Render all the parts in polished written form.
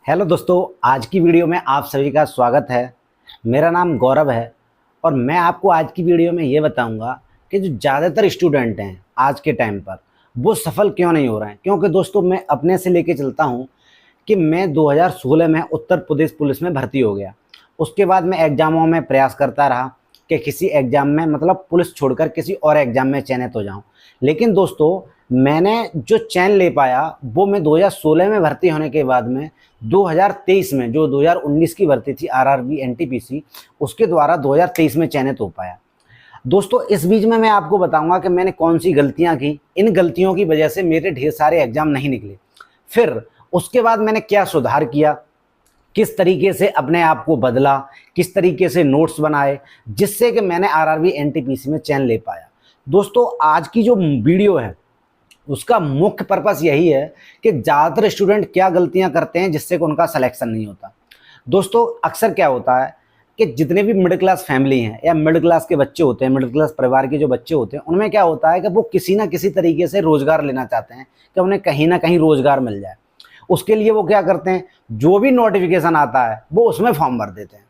Hello दोस्तों, आज की वीडियो में आप सभी का स्वागत है। मेरा नाम गौरव है और मैं आपको आज की वीडियो में ये बताऊंगा कि जो ज़्यादातर स्टूडेंट हैं आज के टाइम पर वो सफल क्यों नहीं हो रहे हैं। क्योंकि दोस्तों मैं अपने से लेके चलता हूं कि मैं 2016 में उत्तर प्रदेश पुलिस में भर्ती हो गया। उसके बाद मैं एग्ज़ामों में प्रयास करता रहा कि किसी एग्ज़ाम में मतलब पुलिस छोड़कर किसी और एग्ज़ाम में चयनित हो जाऊं। लेकिन दोस्तों मैंने जो चयन ले पाया वो मैं 2016 में भर्ती होने के बाद में 2023 में, जो 2019 की भर्ती थी आरआरबी एनटीपीसी, उसके द्वारा 2023 में चयनित हो पाया। दोस्तों इस बीच में मैं आपको बताऊंगा कि मैंने कौन सी गलतियां की। इन गलतियों की वजह से मेरे ढेर सारे एग्जाम नहीं निकले। फिर उसके बाद मैंने क्या सुधार किया, किस तरीके से अपने आप को बदला, किस तरीके से नोट्स बनाए, जिससे कि मैंने आरआरबी एनटीपीसी में चयन ले पाया। दोस्तों आज की जो वीडियो है उसका मुख्य पर्पस यही है कि ज़्यादातर स्टूडेंट क्या गलतियां करते हैं जिससे कि उनका सिलेक्शन नहीं होता। दोस्तों अक्सर क्या होता है कि जितने भी मिडिल क्लास फैमिली हैं या मिडिल क्लास के बच्चे होते हैं, मिडिल क्लास परिवार के जो बच्चे होते हैं, उनमें क्या होता है कि वो किसी ना किसी तरीके से रोजगार लेना चाहते हैं कि उन्हें कहीं ना कहीं रोजगार मिल जाए। उसके लिए वो क्या करते हैं, जो भी नोटिफिकेशन आता है वो उसमें फॉर्म भर देते हैं।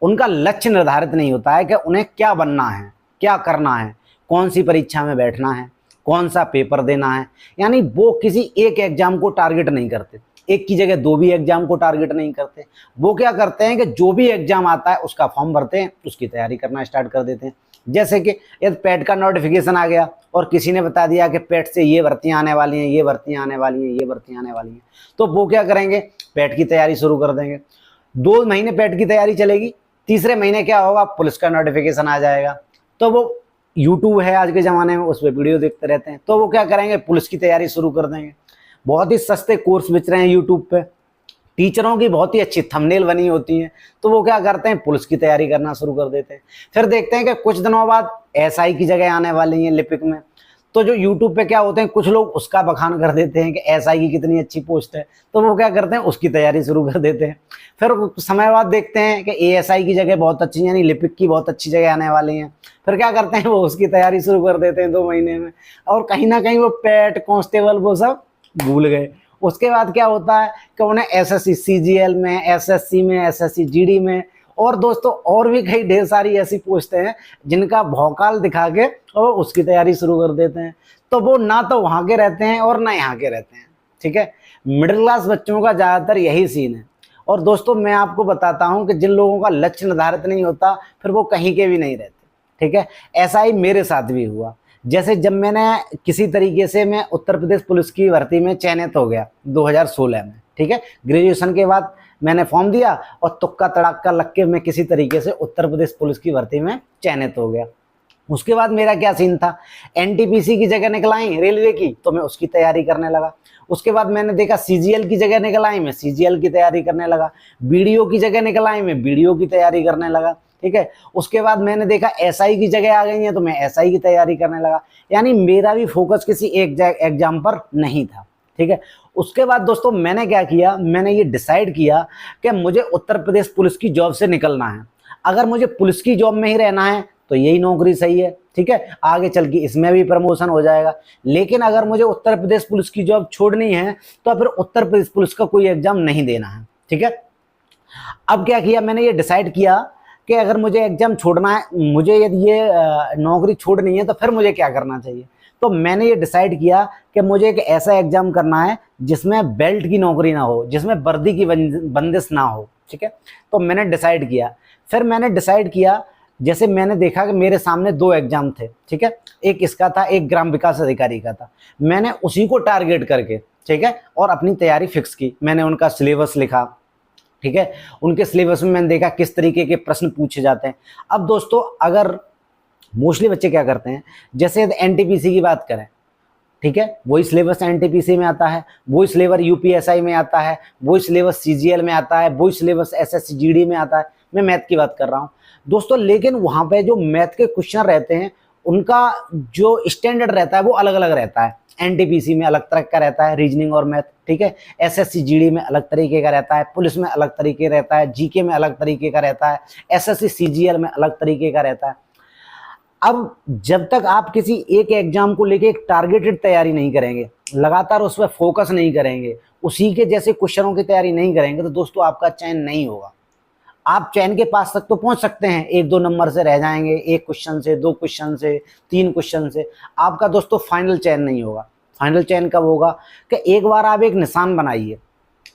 उनका लक्ष्य निर्धारित नहीं होता है कि उन्हें क्या बनना है, क्या करना है, कौन सी परीक्षा में बैठना है, कौन सा पेपर देना है। यानी वो किसी एक एग्जाम को टारगेट नहीं करते, एक की जगह दो भी एग्जाम को टारगेट नहीं करते। वो क्या करते हैं कि जो भी एग्जाम आता है उसका फॉर्म भरते हैं, उसकी तैयारी करना स्टार्ट कर देते हैं। जैसे कि यदि पेट का नोटिफिकेशन आ गया और किसी ने बता दिया कि पेट से ये भर्तियां आने वाली हैं, ये भर्तियां आने वाली हैं, ये भर्तियां आने वाली हैं, तो वो क्या करेंगे, पेट की तैयारी शुरू कर देंगे। 2 महीने पेट की तैयारी चलेगी, तीसरे महीने क्या होगा, पुलिस का नोटिफिकेशन आ जाएगा। तो वो यूट्यूब है आज के ज़माने में, उस पर वीडियो देखते रहते हैं, तो वो क्या करेंगे, पुलिस की तैयारी शुरू कर देंगे। बहुत ही सस्ते कोर्स बिच रहे हैं यूट्यूब पे, टीचरों की बहुत ही अच्छी थंबनेल बनी होती हैं, तो वो क्या करते हैं, पुलिस की तैयारी करना शुरू कर देते हैं। फिर देखते हैं कि कुछ दिनों बाद एसआई की जगह आने वाली है लिपिक में, तो जो यूट्यूब पे क्या होते हैं, कुछ लोग उसका बखान कर देते हैं कि एसआई की कितनी अच्छी पोस्ट है, तो वो क्या करते हैं, उसकी तैयारी शुरू कर देते हैं। फिर कुछ समय बाद देखते हैं कि एएसआई की जगह बहुत अच्छी, यानी लिपिक की बहुत अच्छी जगह आने वाली है, फिर क्या करते हैं, वो उसकी तैयारी शुरू कर देते हैं 2 महीने में। और कहीं ना कहीं वो पेट कांस्टेबल वो सब भूल गए। उसके बाद क्या होता है कि उन्हें एसएससी सीजीएल में, एसएससी में, एसएससी जीडी में, और दोस्तों और भी कई ढेर सारी ऐसी पोस्टें हैं जिनका भौकाल दिखा के और उसकी तैयारी शुरू कर देते हैं। तो वो ना तो वहाँ के रहते हैं और ना यहाँ के रहते हैं। ठीक है, मिडिल क्लास बच्चों का ज़्यादातर यही सीन है। और दोस्तों मैं आपको बताता हूँ कि जिन लोगों का लक्ष्य निर्धारित नहीं होता फिर वो कहीं के भी नहीं रहते। ठीक है, ऐसा ही मेरे साथ भी हुआ। जैसे जब मैंने किसी तरीके से मैं उत्तर प्रदेश पुलिस की भर्ती में चयनित हो गया 2016 में। ठीक है, ग्रेजुएशन के बाद मैंने फॉर्म दिया और तुक्का तड़ाका लग के मैं किसी तरीके से उत्तर प्रदेश पुलिस की भर्ती में चयनित हो गया। उसके बाद मेरा क्या सीन था, एनटीपीसी की जगह निकल आई रेलवे की, तो मैं उसकी तैयारी करने लगा। उसके बाद मैंने देखा सीजीएल की जगह निकल आई, मैं सीजीएल की तैयारी करने लगा। बीडीओ की जगह निकल आई, मैं बीडीओ की तैयारी करने लगा। ठीक है, उसके बाद मैंने देखा एसआई की जगह आ गई है, तो मैं एसआई की तैयारी करने लगा। यानी मेरा भी फोकस किसी एक एग्जाम पर नहीं था। ठीक है, उसके बाद दोस्तों मैंने क्या किया, मैंने ये डिसाइड किया कि मुझे उत्तर प्रदेश पुलिस की जॉब से निकलना है। अगर मुझे पुलिस की जॉब में ही रहना है तो यही नौकरी सही है। ठीक है, आगे चल के इसमें भी प्रमोशन हो जाएगा। लेकिन अगर मुझे उत्तर प्रदेश पुलिस की जॉब छोड़नी है तो फिर उत्तर प्रदेश पुलिस का कोई एग्जाम नहीं देना है। ठीक है, अब क्या किया, मैंने ये डिसाइड किया कि अगर मुझे एग्जाम छोड़ना है, मुझे यदि ये नौकरी छोड़नी है तो फिर मुझे क्या करना चाहिए। तो मैंने ये डिसाइड किया कि मुझे एक ऐसा एग्जाम करना है जिसमें बेल्ट की नौकरी ना हो, जिसमें वर्दी की बंदिश ना हो। ठीक है, तो मैंने डिसाइड किया। फिर मैंने डिसाइड किया, जैसे मैंने देखा कि मेरे सामने 2 एग्जाम थे। ठीक है, एक इसका था, एक ग्राम विकास अधिकारी का था। मैंने उसी को टारगेट करके, ठीक है, और अपनी तैयारी फिक्स की। मैंने उनका सिलेबस लिखा। ठीक है, उनके सिलेबस में मैंने देखा किस तरीके के प्रश्न पूछे जाते हैं। अब दोस्तों अगर मोस्टली बच्चे क्या करते हैं, जैसे एनटीपीसी की बात करें, ठीक है, वही सिलेबस एनटीपीसी में आता है, वही सिलेबस यूपीएसआई में आता है, वही सिलेबस सीजीएल में आता है, वही सिलेबस एसएससी जीडी में आता है। मैं मैथ की बात कर रहा हूँ दोस्तों, लेकिन वहाँ पे जो मैथ के क्वेश्चन रहते हैं उनका जो स्टैंडर्ड रहता है वो अलग अलग रहता है। एनटीपीसी में अलग तरह का रहता है रीजनिंग और मैथ। ठीक है, एसएससी जीडी में अलग तरीके का रहता है, पुलिस में अलग तरीके रहता है, जीके में अलग तरीके का रहता है, एसएससी सीजीएल में अलग तरीके का रहता है। अब जब तक आप किसी एक एग्जाम को लेके एक टारगेटेड तैयारी नहीं करेंगे, लगातार उस पर फोकस नहीं करेंगे, उसी के जैसे क्वेश्चनों की तैयारी नहीं करेंगे, तो दोस्तों आपका चयन नहीं होगा। आप चयन के पास तक तो पहुंच सकते हैं, 1-2 नंबर से रह जाएंगे, 1 क्वेश्चन से, 2 क्वेश्चन से, 3 क्वेश्चन से। आपका दोस्तों फाइनल चयन नहीं होगा। फाइनल चयन कब होगा कि एक बार आप एक निशान बनाइए।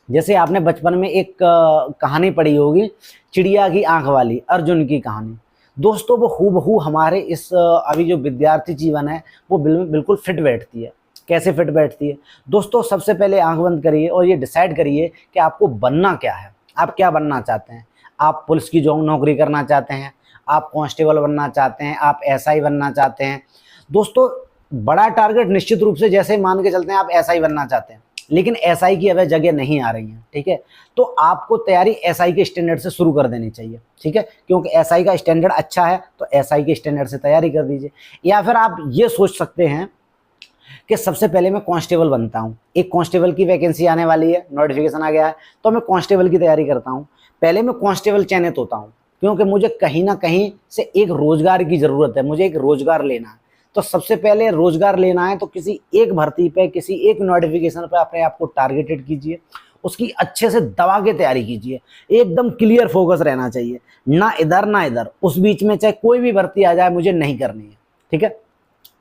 जैसे आपने बचपन में एक कहानी पढ़ी होगी, चिड़िया की आंख वाली, अर्जुन की कहानी। दोस्तों वो हूबहू हमारे इस अभी जो विद्यार्थी जीवन है वो बिल्कुल फिट बैठती है। कैसे फिट बैठती है दोस्तों? सबसे पहले आंख बंद करिए और ये डिसाइड करिए कि आपको बनना क्या है, आप क्या बनना चाहते हैं। आप पुलिस की जो नौकरी करना चाहते हैं, आप कांस्टेबल बनना चाहते हैं, आप एसआई बनना चाहते हैं। दोस्तों बड़ा टारगेट निश्चित रूप से, जैसे मान के चलते हैं आप एसआई बनना चाहते हैं, लेकिन एसआई की अब जगह नहीं आ रही है, ठीक है, तो आपको तैयारी एसआई के स्टैंडर्ड से शुरू कर देनी चाहिए, ठीक है, क्योंकि एसआई का स्टैंडर्ड अच्छा है तो एसआई के स्टैंडर्ड से तैयारी कर दीजिए। या फिर आप ये सोच सकते हैं कि सबसे पहले मैं कांस्टेबल बनता हूँ, एक कांस्टेबल की वैकेंसी आने वाली है, नोटिफिकेशन आ गया है, तो मैं कांस्टेबल की तैयारी करता हूँ। पहले मैं कांस्टेबल चयनित होता हूँ क्योंकि मुझे कहीं ना कहीं से एक रोजगार की जरूरत है, मुझे एक रोजगार लेना है। तो सबसे पहले रोजगार लेना है तो किसी एक भर्ती पे, किसी एक नोटिफिकेशन पे अपने आप को टारगेटेड कीजिए, उसकी अच्छे से दबा के तैयारी कीजिए, एकदम क्लियर फोकस रहना चाहिए, ना इधर ना इधर, उस बीच में चाहे कोई भी भर्ती आ जाए मुझे नहीं करनी है, ठीक है।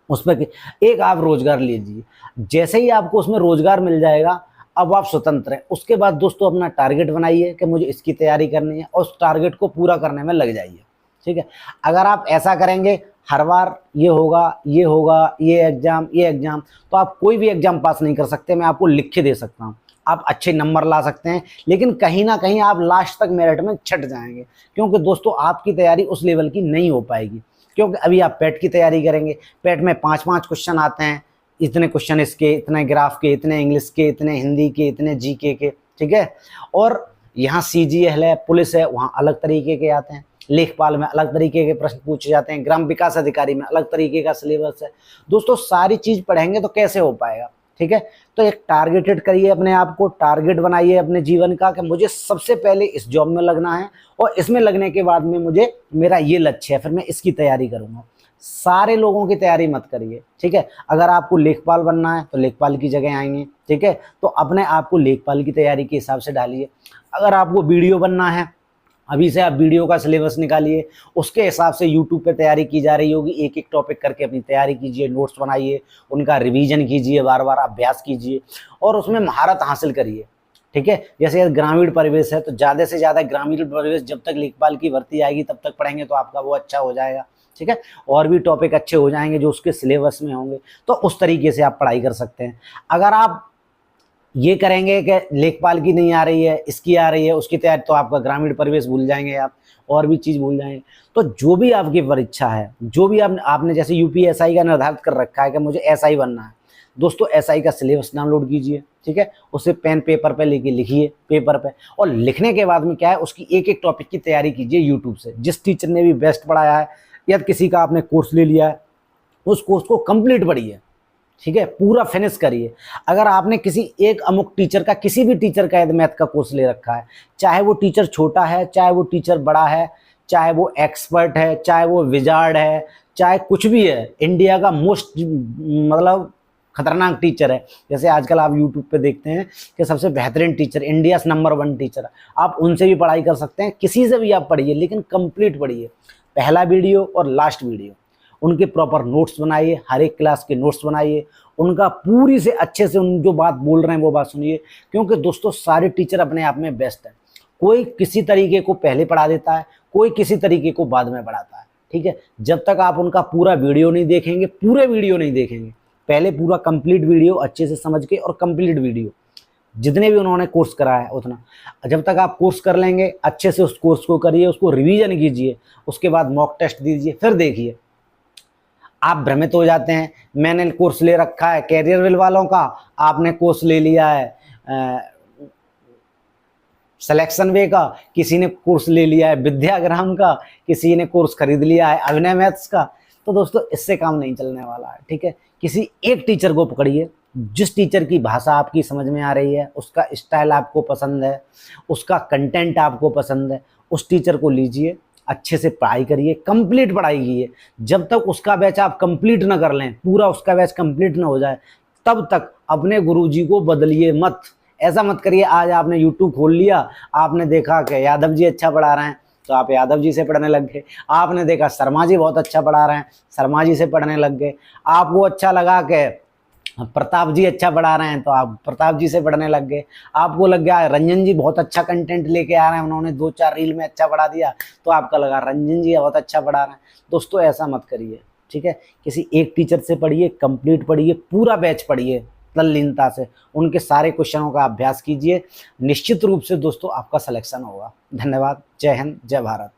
उसमें एक आप रोजगार लीजिए, जैसे ही आपको उसमें रोजगार मिल जाएगा अब आप स्वतंत्र हैं। उसके बाद दोस्तों अपना टारगेट बनाइए कि मुझे इसकी तैयारी करनी है और उस टारगेट को पूरा करने में लग जाइए, ठीक है। अगर आप ऐसा करेंगे हर बार ये होगा ये होगा, ये एग्जाम, तो आप कोई भी एग्जाम पास नहीं कर सकते। मैं आपको लिख के दे सकता हूँ, आप अच्छे नंबर ला सकते हैं, लेकिन कहीं ना कहीं आप लास्ट तक मेरिट में छट जाएंगे, क्योंकि दोस्तों आपकी तैयारी उस लेवल की नहीं हो पाएगी। क्योंकि अभी आप पेट की तैयारी करेंगे, पेट में 5-5 क्वेश्चन आते हैं, इतने क्वेश्चन इसके, इतने ग्राफ के, इतने इंग्लिश के, इतने हिंदी के, इतने जीके के, ठीक है। और यहाँ सीजीएल है, पुलिस है, वहाँ अलग तरीके के आते हैं, लेखपाल में अलग तरीके के प्रश्न पूछे जाते हैं, ग्राम विकास अधिकारी में अलग तरीके का सिलेबस है। दोस्तों सारी चीज पढ़ेंगे तो कैसे हो पाएगा, ठीक है। तो एक टारगेटेड करिए, अपने आप को टारगेट बनाइए अपने जीवन का कि मुझे सबसे पहले इस जॉब में लगना है और इसमें लगने के बाद में मुझे मेरा ये लक्ष्य है, फिर मैं इसकी तैयारी करूंगा। सारे लोगों की तैयारी मत करिए, ठीक है। अगर आपको लेखपाल बनना है तो लेखपाल की जगह आएंगे, ठीक है, तो अपने आप को लेखपाल की तैयारी के हिसाब से डालिए। अगर आपको वीडियो बनना है, अभी से आप वीडियो का सिलेबस निकालिए, उसके हिसाब से यूट्यूब पे तैयारी की जा रही होगी, एक एक टॉपिक करके अपनी तैयारी कीजिए, नोट्स बनाइए, उनका रिवीजन कीजिए, बार बार अभ्यास कीजिए और उसमें महारत हासिल करिए, ठीक है। जैसे ग्रामीण परिवेश है तो ज़्यादा से ज़्यादा ग्रामीण परिवेश, जब तक लेखपाल की भर्ती आएगी तब तक पढ़ेंगे तो आपका वो अच्छा हो जाएगा, ठीक है। और भी टॉपिक अच्छे हो जाएंगे जो उसके सिलेबस में होंगे, तो उस तरीके से आप पढ़ाई कर सकते हैं। अगर आप ये करेंगे कि लेखपाल की नहीं आ रही है, इसकी आ रही है, उसकी तैयारी, तो आपका ग्रामीण परिवेश भूल जाएंगे, आप और भी चीज़ भूल जाएंगे। तो जो भी आपकी परीक्षा है, जो भी आपने जैसे यूपीएसआई का निर्धारित कर रखा है कि मुझे एसआई बनना है, दोस्तों एसआई का सिलेबस डाउनलोड कीजिए, ठीक है, उसे पेन पेपर पे लेके लिखिए पेपर पे, और लिखने के बाद में क्या है उसकी एक एक टॉपिक की तैयारी कीजिए यूट्यूब से। जिस टीचर ने भी बेस्ट पढ़ाया है या किसी का आपने कोर्स ले लिया है, उस कोर्स को कंप्लीट पढ़िए, ठीक है, पूरा फिनिश करिए। अगर आपने किसी एक अमुक टीचर का, किसी भी टीचर का यदि मैथ का कोर्स ले रखा है, चाहे वो टीचर छोटा है, चाहे वो टीचर बड़ा है, चाहे वो एक्सपर्ट है, चाहे वो विजार्ड है, चाहे कुछ भी है, इंडिया का मोस्ट मतलब खतरनाक टीचर है, जैसे आजकल आप यूट्यूब पे देखते हैं कि सबसे बेहतरीन टीचर, इंडिया नंबर 1 टीचर, आप उनसे भी पढ़ाई कर सकते हैं, किसी से भी आप पढ़िए, लेकिन कंप्लीट पढ़िए, पहला वीडियो और लास्ट वीडियो, उनके प्रॉपर नोट्स बनाइए, हर एक क्लास के नोट्स बनाइए, उनका पूरी से अच्छे से उन जो बात बोल रहे हैं वो बात सुनिए। क्योंकि दोस्तों सारे टीचर अपने आप में बेस्ट है, कोई किसी तरीके को पहले पढ़ा देता है, कोई किसी तरीके को बाद में पढ़ाता है, ठीक है। जब तक आप उनका पूरा वीडियो नहीं देखेंगे, पूरे वीडियो नहीं देखेंगे, पहले पूरा कंप्लीट वीडियो अच्छे से समझ के, और कंप्लीट वीडियो जितने भी उन्होंने कोर्स कराया है उतना, जब तक आप कोर्स कर लेंगे अच्छे से उस कोर्स को करिए, उसको रिवीजन कीजिए, उसके बाद मॉक टेस्ट दीजिए, फिर देखिए। आप भ्रमित हो जाते हैं, मैंने कोर्स ले रखा है कैरियर विल वालों का, आपने कोर्स ले लिया है सिलेक्शन वे का, किसी ने कोर्स ले लिया है विद्याग्राम का, किसी ने कोर्स खरीद लिया है अभिनय मैथ्स का। तो दोस्तों इससे काम नहीं चलने वाला है, ठीक है। किसी एक टीचर को पकड़िए, जिस टीचर की भाषा आपकी समझ में आ रही है, उसका स्टाइल आपको पसंद है, उसका कंटेंट आपको पसंद है, उस टीचर को लीजिए, अच्छे से पढ़ाई करिए, कंप्लीट पढ़ाई कीजिए। जब तक उसका बैच आप कंप्लीट ना कर लें, पूरा उसका बैच कंप्लीट ना हो जाए, तब तक अपने गुरुजी को बदलिए मत। ऐसा मत करिए आज आपने यूट्यूब खोल लिया, आपने देखा कि यादव जी अच्छा पढ़ा रहे हैं तो आप यादव जी से पढ़ने लग गए, आपने देखा शर्मा जी बहुत अच्छा पढ़ा रहे हैं, शर्मा जी से पढ़ने लग गए, आपको अच्छा लगा कि प्रताप जी अच्छा पढ़ा रहे हैं तो आप प्रताप जी से पढ़ने लग गए, आपको लग गया रंजन जी बहुत अच्छा कंटेंट लेके आ रहे हैं, उन्होंने 2-4 रील में अच्छा पढ़ा दिया तो आपका लगा रंजन जी बहुत अच्छा पढ़ा रहे हैं। दोस्तों ऐसा मत करिए, ठीक है। किसी एक टीचर से पढ़िए, कंप्लीट पढ़िए, पूरा बैच पढ़िए तल्लीनता से, उनके सारे क्वेश्चनों का अभ्यास कीजिए, निश्चित रूप से दोस्तों आपका सिलेक्शन होगा। धन्यवाद। जय हिंद, जय भारत।